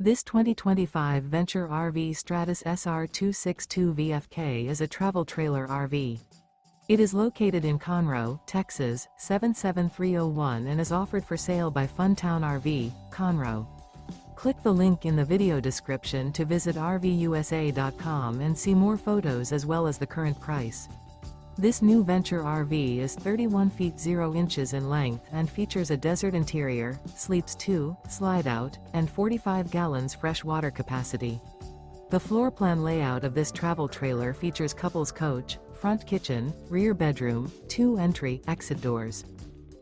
This 2025 Venture RV Stratus SR262VFK is a travel trailer RV. It is located in Conroe, Texas, 77301 and is offered for sale by Funtown RV, Conroe. Click the link in the video description to visit RVUSA.com and see more photos as well as the current price. This new Venture RV is 31 feet 0 inches in length and features a desert interior, sleeps 2, slide-out, and 45 gallons fresh water capacity. The floor plan layout of this travel trailer features couples coach, front kitchen, rear bedroom, 2 entry/exit doors.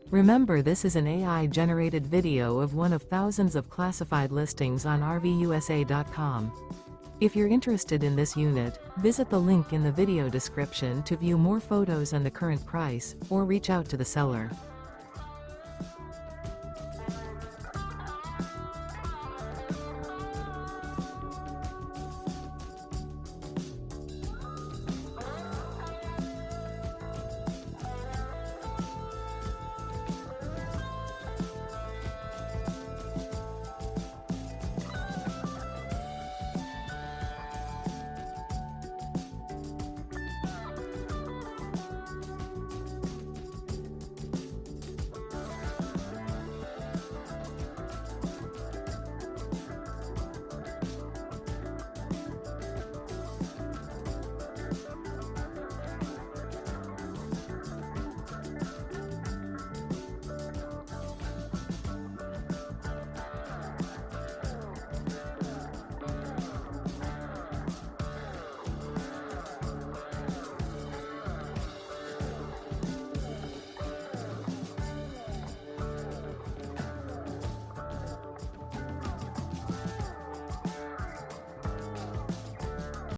Remember, this is an AI-generated video of one of thousands of classified listings on RVUSA.com. If you're interested in this unit, visit the link in the video description to view more photos and the current price, or reach out to the seller.